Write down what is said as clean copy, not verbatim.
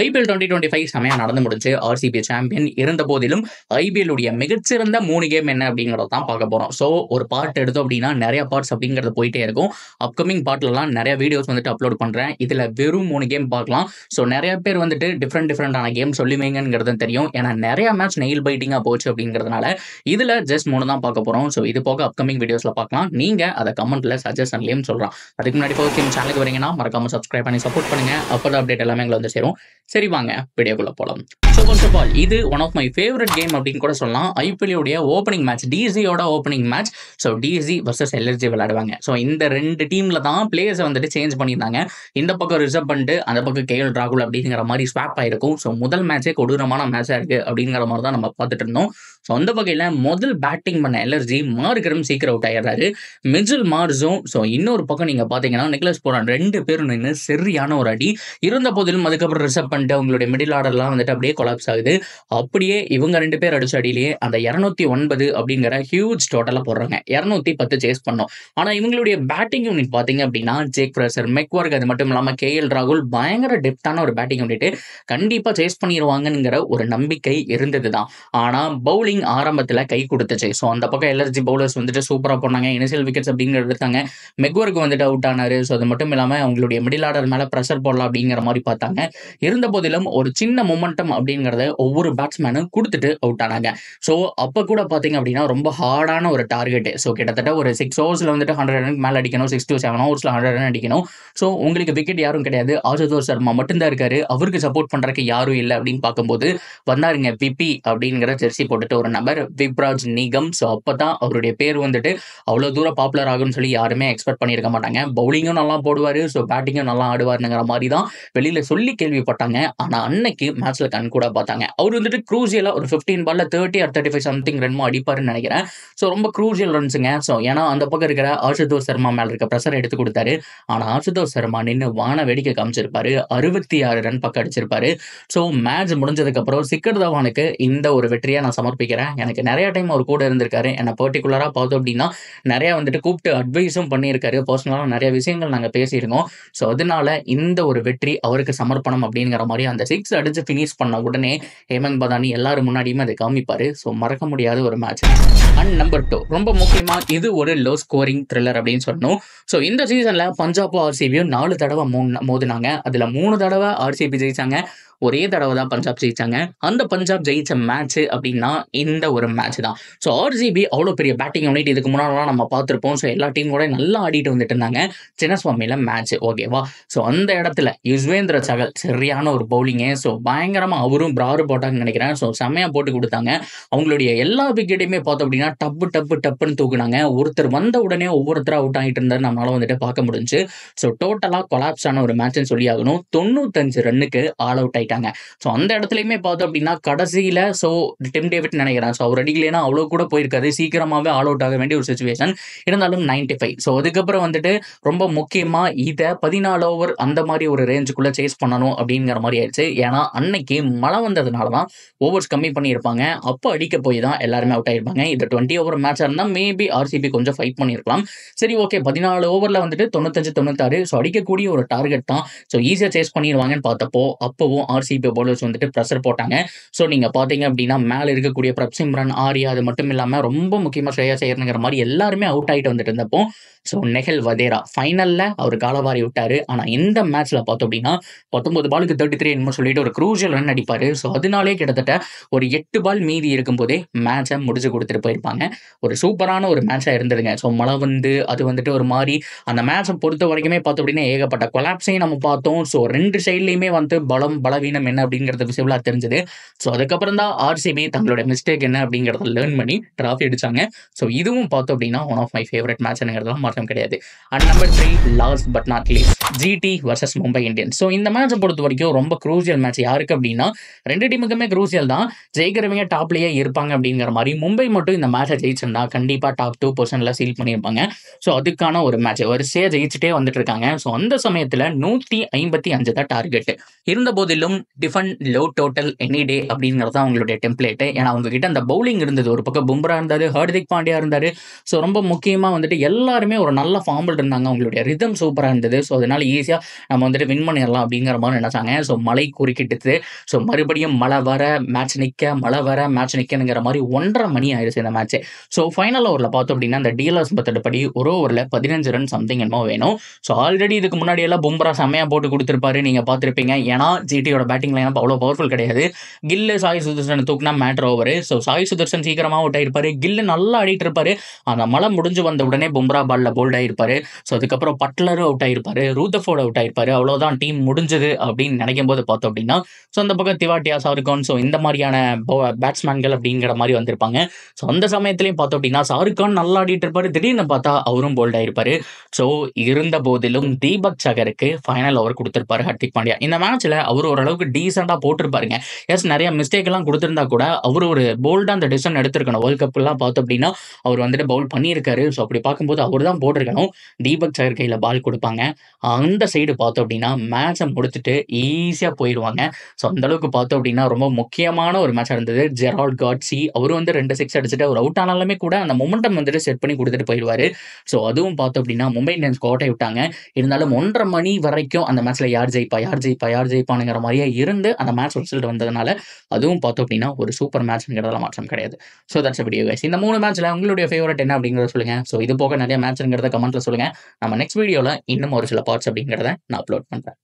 IPL 2025 செமையா நடந்து முடிஞ்சு. ஆர்சிபி சாம்பியன் இருந்த போதிலும் ஐபிஎல் உடைய மிகச்சிறந்த 3 கேம் என்ன அப்படிங்கறத தான் பார்க்க போறோம். ஸோ ஒரு பார்ட் எடுத்தோம் அப்படின்னா நிறைய பார்ட்ஸ் அப்படிங்கிறது போயிட்டே இருக்கும். அப்கமிங் பார்ட்லலாம் நிறைய வீடியோஸ் வந்துட்டு அப்லோட் பண்றேன். இதுல வெறும் 3 கேம் பார்க்கலாம். ஸோ நிறைய பேர் வந்துட்டு டிஃப்ரெண்டான கேம் சொல்லுவீங்கிறது தெரியும். ஏன்னா நிறைய மேட்ச் நெயில் பைட்டிங்கா போச்சு அப்படிங்கிறதுனால இதுல ஜஸ்ட் 3 தான் பார்க்க போறோம். ஸோ இது போக அப்கமிங் வீடியோஸ்ல பார்க்கலாம். நீங்க அதை கமெண்ட்ல சஜஷன்லயும் சொல்றோம். அதுக்கு முன்னாடி ஃபர்ஸ்ட் டைம் சேனலுக்கு வரீங்கன்னா மறக்காம சப்ஸ்கிரைப் பண்ணி சப்போர்ட் பண்ணுங்க. அப்போதான் அப்டேட் எல்லாமே எங்களை வந்து சேரும். சரி வாங்க வீடியோக்குள்ள போலாம். ஸோ ஃபர்ஸ்ட் ஆஃப் ஆல் இது one of my favourite game அப்படின்னு கூட சொல்லலாம். ஐபிஎல் உடைய ஓப்பனிங் மேட்ச், டிசியோட opening match. So DC versus LSG விளையாடுவாங்க. ஸோ இந்த 2 டீம்ல தான் பிளேயர்ஸை வந்துட்டு சேஞ்ச் பண்ணியிருந்தாங்க. இந்த பக்கம் ரிசர்வ் பண்ணிட்டு அந்த பக்கம் கேஎல் ராகுல் அப்படிங்கிற மாதிரி ஸ்வாப் ஆயிருக்கும். ஸோ முதல் மேட்சே கொடூரமான மேட்சா இருக்கு அப்படிங்கிற மாதிரி தான் நம்ம பார்த்துட்டு இருந்தோம். ஸோ அந்த வகையில் முதல் பேட்டிங் பண்ண எல்எஸ்ஜி மார்கரம் சீக்கிரம் அவுட் ஆயிடுறாரு. மிஜில் மார்ஸும். ஸோ இன்னொரு பக்கம் நீங்க பாத்தீங்கன்னா நிக்லஸ் போரான் 2 பேரும் நின்று சரியான ஒரு அடி இருந்த போதிலும் அதுக்கப்புறம் ரிசர்வ் பண்ணிட்டு அவங்களுடைய மிடில் ஆர்டர்லாம் வந்துட்டு அப்படியே கொலாப்ஸ் ஆகுது. அப்படியே இவங்க 2 பேர் அடிச்ச அடியிலேயே அந்த 209 அப்படிங்கிற ஹியூஜ் டோட்டலா போடுறாங்க. 210 சேஸ் பண்ணோம். ஆனா இவங்களுடைய பேட்டிங் யூனிட் பாத்தீங்க அப்படின்னா ஜேக் ஃப்ரேசர், மெக்வார்க், அது மட்டும் இல்லாம கேஎல் ராகுல் பயங்கர டெப்தான ஒரு பேட்டிங் யூனிட். கண்டிப்பா சேஸ் பண்ணிடுவாங்கங்கிற ஒரு நம்பிக்கை இருந்ததுதான். ஆனா பவுலிங் ஆரம்பத்துல கை கொடுத்துச்சு. ஸோ அந்த பக்கம் எல்எஸ்ஜி பவுலர்ஸ் வந்துட்டு சூப்பரா போனாங்க. இனிஷியல் விக்கெட்ஸ் அப்படிங்கிறது எடுத்தாங்க. மெக்வார்க் வந்துட்டு அவுட் ஆனாரு. ஸோ அது மட்டும் இல்லாம அவங்களுடைய மிடில் ஆர்டர் மேல பிரஷர் போடலாம் அப்படிங்கிற மாதிரி பார்த்தாங்க. இருந்த போதிலும் ஒரு சின்ன மொமெண்டம் அப்படிங்கிறத ஒவ்வொரு பேட்ஸ்மேனும் கொடுத்துட்டு அவுட் ஆனாங்க. ஸோ அப்போ கூட பார்த்தீங்க அப்படின்னா ரொம்ப ஹார்டான ஒரு டார்கெட். ஸோ கிட்டத்தட்ட ஒரு 6 ஓவர்ஸில் வந்துட்டு 100 ரன் மேலே அடிக்கணும். 6 to 7 ஓவர்ஸில் 100 ரன் அடிக்கணும். ஸோ உங்களுக்கு விக்கெட் யாரும் கிடையாது. ஆசுதோஷ் சர்மா மட்டும்தான் இருக்காரு. அவருக்கு சப்போர்ட் பண்றதுக்கு யாரும் இல்லை அப்படின்னு பார்க்கும்போது வந்தாருங்க விபி அப்படிங்கிற ஜெர்சி போட்டுட்டு ஒரு நபர், விப்ராஜ் நிகம். ஸோ அப்பதான் அவருடைய பேர் வந்துட்டு அவ்வளோ தூரம் பாப்புலர் ஆகும்னு சொல்லி யாருமே எக்ஸ்பெக்ட் பண்ணியிருக்க மாட்டாங்க. பவுலிங்கும் நல்லா போடுவாரு. ஸோ பேட்டிங்கும் நல்லா ஆடுவாருங்கிற மாதிரி தான் வெளியில சொல்லி கேள்விப்பட்டாங்க. ஆனா அன்னைக்கு மேட்ச்ல கண் கூட பார்த்தாங்க. அவர் வந்துட்டு க்ரூசியலா ஒரு 15 பால்ல 30 or 35 சம்திங் ரன்மோ அடிப்பாருன்னு நினைக்கிறேன். ஸோ ரொம்ப க்ரூசியல் ரன்ஸுங்க. ஸோ ஏன்னா அந்த பக்கம் இருக்கிற ஆசுதோஷ் சர்மா மேல இருக்க பிரஷர் எடுத்து கொடுத்தாரு. ஆனா ஆசுதோஷ் சர்மா நின்று வான வேடிக்கை காமிச்சிருப்பாரு. 66 ரன் பக்கம் அடிச்சிருப்பாரு. ஸோ மேட்ச் முடிஞ்சதுக்கு அப்புறம் சிக்கர் தவானுக்கு இந்த ஒரு வெற்றியை நான் சமர்ப்பிக்கிறேன். எனக்கு நிறைய டைம் அவர் கூட இருந்திருக்காரு. என்ன பர்டிகுலரா பார்த்தோம் அப்படின்னா நிறைய வந்துட்டு கூப்பிட்டு அட்வைஸும் பண்ணியிருக்காரு. பர்சனலாக நிறைய விஷயங்கள் நாங்கள் பேசியிருக்கோம். ஸோ அதனால இந்த ஒரு வெற்றி அவருக்கு சமர்ப்பணம் அப்படிங்கிற மாதிரி அந்த 6 அடிச்சு ஃபினிஷ் பண்ண உடனே ஹேமந்த் பதானி எல்லாரும் முன்னாடியுமே அதை காமிப்பாரு. ஸோ மறக்க முடியாத ஒரு மேட்ச். அண்ட் நம்பர் 2 ரொம்ப முக்கியமா இது ஒரு லோ ஸ்கோரிங் த்ரில்லர் அப்படின்னு சொல்லணும். ஸோ இந்த சீசன்ல பஞ்சாபும் ஆர்சிபியும் 4 தடவை மோதினாங்க. அதுல 3 தடவை ஆர்சிபி ஜெயிச்சாங்க. ஒரே தடவை தான் பஞ்சாப் ஜெயிச்சாங்க. அந்த பஞ்சாப் ஜெயிச்ச மேட்ச் அப்படின்னா இந்த ஒரு மேட்ச் தான். ஸோ ஆர்சிபி அவ்வளோ பெரிய பேட்டிங் யூனிட் இதுக்கு முன்னாடிலாம் நம்ம பார்த்துருப்போம். ஸோ எல்லா டீம் கூட நல்லா ஆடிட்டு வந்துட்டு இருந்தாங்க. சின்னசுவாமியில மேட்ச் ஓகேவா. ஸோ அந்த இடத்துல யுஸ்வேந்திர சகல் சரியான ஒரு பவுலிங்கு. ஸோ பயங்கரமா அவரும் பிராரு போட்டாங்கன்னு நினைக்கிறேன். ஸோ செம்மையா போட்டு கொடுத்தாங்க. அவங்களுடைய எல்லா விக்கெட்டையுமே பார்த்தோம் அப்படின்னா டப்புன்னு தூக்குனாங்க. ஒருத்தர் வந்த உடனே ஒவ்வொருத்தரும் அவுட் ஆகிட்டு இருந்தாரு நம்மளால வந்துட்டு பார்க்க முடிஞ்சு. ஸோ டோட்டலா கொலாப்ஸ் ஆன ஒரு மேட்ச்னு சொல்லி ஆகணும். 95 ரன்னுக்கு ஆல் அவுட் ஆயிட்டாங்க. ஸோ அந்த இடத்துலையுமே பார்த்தோம் அப்படின்னா கடைசியில ஸோ டிம் டேவிட் நினைக்கிறேன். ஸோ அவர் அடிக்கலைன்னா அவ்வளோ கூட போயிருக்காது. சீக்கிரமாவே ஆல் அவுட் ஆக வேண்டிய ஒரு சுச்சுவேஷன் இருந்தாலும் 95. ஸோ அதுக்கப்புறம் வந்துட்டு ரொம்ப முக்கியமா இதை 14 ஓவர் அந்த மாதிரி ஒரு ரேஞ்சுக்குள்ள சேஸ் பண்ணணும் அப்படிங்கிற மாதிரி ஆயிடுச்சு. ஏன்னா அன்னைக்கு மழை வந்ததுனால தான் ஓவர்ஸ் கம்மி பண்ணியிருப்பாங்க. அப்போ அடிக்க போய் தான் எல்லாருமே அவுட் ஆயிருப்பாங்க. இது 20 ஓவர் மேட்சாக இருந்தால் மேபி ஆர்சிபி கொஞ்சம் ஃபைட் பண்ணியிருக்கலாம். சரி ஓகே 14 ஓவரில் வந்துட்டு 95-96. ஸோ அடிக்கக்கூடிய ஒரு டார்கெட் தான். ஸோ ஈஸியாக சேஸ் பண்ணிடுவாங்கன்னு பார்த்தப்போ அப்பவும் ஆர்சிபி பவுலர்ஸ் வந்துட்டு ப்ரெஷர் போட்டாங்க. ஸோ நீங்க பாத்தீங்க அப்படின்னா மேல இருக்கக்கூடிய பிரப்சிம்ரன், ஆர்யா, அது மட்டும் இல்லாம ரொம்ப முக்கியமா ஸ்ரேயா ஐயர்ங்கிற மாதிரி எல்லாருமே அவுட் ஆகிட்டு வந்துட்டு இருந்தப்போ ஸோ நெஹல் வதேரா ஃபைனல்ல அவர் காலவாரி விட்டாரு. ஆனா இந்த மேட்ச்ல பார்த்தோம் அப்படின்னா 19 பாலுக்கு 33 என்னமோ சொல்லிட்டு ஒரு க்ரூஷியல் ரன் அடிப்பாரு. ஸோ அதனாலே கிட்டத்தட்ட ஒரு 8 பால் மீதி இருக்கும் போதே மேட்சை முடிச்சு கொடுத்துட்டு போயிருப்பாங்க. ஒரு சூப்பரான ஒரு மேட்சா இருந்ததுங்க. ஸோ மழை வந்து அது வந்துட்டு ஒரு மாதிரி அந்த மேட்சை பொறுத்த வரைக்குமே பார்த்தோம் அப்படின்னா ஏகப்பட்ட கொலாப்ஸையும் நம்ம பார்த்தோம். ஸோ 2 சைட்லையுமே வந்து பலவீனம் என்ன அப்படிங்கிறது விசிபிளா தெரிஞ்சது. ஸோ அதுக்கப்புறம் தான் ஆர்சிபி தங்களுடைய மிஸ்டேக் என்ன அப்படிங்கிறத லேர்ன் பண்ணி டிராஃபி அடிச்சாங்க. ஸோ இதுவும் பார்த்தோம் அப்படின்னா ஒன் ஆஃப் மை ஃபேவரட் மேட்ச்ங்கிறதுலாம் மாற்றம் கிடையாது. And number 3 last but not least GT versus Mumbai Indians. So இந்த மேட்சை பொறுத்த வரைக்கும் ரொம்ப க்ரூசியல் மேட்ச். யாருக்கு அப்படின்னா 2 டீமுக்குமே க்ரூசியல் தான். ஜெயிக்கிறவங்க டாப்லேயே இருப்பாங்க அப்படிங்கிற மாதிரி மும்பை மட்டும் இந்த மேட்சை ஜெயிச்சிருந்தா கண்டிப்பா டாப் 2% சீல் பண்ணியிருப்பாங்க. ஸோ அதுக்கான ஒரு மேட்ச் வரிசையாக ஜெயிச்சுட்டே வந்துட்டு இருக்காங்க. ஸோ அந்த சமயத்தில் 155 தான் டார்கெட் இருந்த போதிலும் tiffin, low total, any day அப்படிங்கிறது தான் அவங்களுடைய டெம்ப்ளேட். ஏன்னா அவங்க கிட்ட அந்த பவுலிங் இருந்தது. ஒரு பக்கம் பும்ரா இருந்தாரு, ஹார்திக் பாண்டியா இருந்தாரு. ஸோ ரொம்ப முக்கியமா வந்துட்டு எல்லாருமே ஒரு நல்ல ஃபார்மில் இருந்தாங்க. அவங்களுடைய ரிதம் சூப்பரா இருந்தது. ஸோ அதனால ஈஸியா நம்ம வந்துட்டு வின் பண்ணிடலாம் அப்படிங்கிற மாதிரி நினைச்சாங்க. ஸோ மழை குறுக்கிட்டுது. ஸோ மறுபடியும் மழை வர மேட்ச் நிக்க, மழை வர மேட்ச் நிக்கணுங்கிற மாதிரி 1:30 மணி ஆயிடுச்சு இந்த மேட்ச். ஸோ ஃபைனல் ஓவரில் பார்த்தோம் அப்படின்னா அந்த டீலர்ஸ் மெத்தட் படி ஒரு ஓவரில் 15 ரன் சம்திங் என்னமோ வேணும். ஸோ ஆல்ரெடி இதுக்கு முன்னாடி எல்லாம் பும்ரா செம்மையா போட்டு கொடுத்துருப்பாரு, நீங்க பார்த்துருப்பீங்க. ஏன்னா ஜிடியோட பேட்டிங் லைன் அவ்வளோ பவர்ஃபுல் கிடையாது. கில்லு சாய் சுதர்சன் தூக்குனா matter over. So Sai Sudharsan சீக்கிரமா அவுட் ஆயிருப்பாரு, கில்லு நல்லா ஆடிட்டு இருப்பாரு. அந்த மழை முடிஞ்சு வந்த உடனே பும்ரா பால்ல போல்ட் ஆயிருப்பாரு. ஸோ அதுக்கப்புறம் பட்லரும் அவுட் ஆயிருப்பாரு, ரூதர்ஃபோர்ட் அவுட் ஆயிருப்பாரு. அவ்வளோதான் டீம் முடிஞ்சது அப்படின்னு நினைக்கும் போது பார்த்தோம் அப்படின்னா ஸோ அந்த பக்கம் திவாட்டியா, ஷாருக்கான், ஸோ இந்த மாதிரியான பேட்ஸ்மேன்கள் அப்படிங்கிற மாதிரி வந்திருப்பாங்க. ஸோ அந்த சமயத்திலையும் பார்த்தோம் அப்படின்னா ஷாருக்கான் நல்லா ஆடிட்டு இருப்பாரு, திடீர்னு பார்த்தா அவரும் போல்ட் ஆயிருப்பாரு. ஸோ இருந்த போதிலும் தீபக் சகருக்கு ஃபைனல் ஓவர் கொடுத்திருப்பாரு ஹர்திக் பாண்டியா. இந்த மேட்ச்ல அவர் ஓரளவுக்கு டீசெண்டா போட்டிருப்பாருங்க. எஸ் நிறைய மிஸ்டேக் எல்லாம் கொடுத்திருந்தா கூட அவர் ஒரு போல்டா அந்த டிசிஷன் எடுத்திருக்கணும். வேர்ல்ட் கப் எல்லாம் பார்த்தோம் அப்படின்னா அவர் வந்துட்டு பவுல் பண்ணியிருக்காரு. ஸோ அப்படி பார்க்கும்போது அவர் தான் போட்டிருக்கணும். தீபக் சகர் கையில் பால் கொடுப்பாங்க. அந்த சைடு பார்த்தோம் அப்படின்னா மேட்சை முடிச்சுட்டு ஈஸியாக போயிடுவாங்க. ஸோ அந்த அளவுக்கு பார்த்தோம் அப்படின்னா ரொம்ப முக்கியமான ஒரு மேட்சாக இருந்தது. ஜெரால்ட் காட்ஸி அவர் வந்து 2 சிக்ஸ் அடிச்சுட்டு அவர் அவுட் ஆனாலுமே கூட அந்த மொமெண்டம் வந்துட்டு செட் பண்ணி கொடுத்துட்டு போயிடுவாரு. ஸோ அதுவும் பார்த்தோம் அப்படின்னா மும்பை இந்தியன்ஸ் கோட்டை விட்டாங்க. இருந்தாலும் 1:30 மணி வரைக்கும் அந்த மேட்ச்ல யார் ஜெயிப்பா யார் ஜெயிப்பா யார் ஜெயிப்பானுங்கிற மாதிரியே இருந்து அந்த மேட்ச் ரிசல்ட் வந்ததுனால அதுவும் பார்த்தோம் அப்படின்னா ஒரு சூப்பர் மேட்ச்ங்கிறதுல மாற்றம் கிடையாது. So that's video guys. இந்த 3 மேட்ச்ல உங்களுடைய ஃபேவரட் என்ன அப்படிங்கிறத சொல்லுங்க. ஸோ இது போக நிறைய மேட்ச்ங்கிறத கமெண்ட்ல சொல்லுங்க. நம்ம நெக்ஸ்ட் வீடியோல இன்னும் ஒரு சில பார்ட்ஸ் அப்படிங்கிறத நான் அப்லோட் பண்றேன்.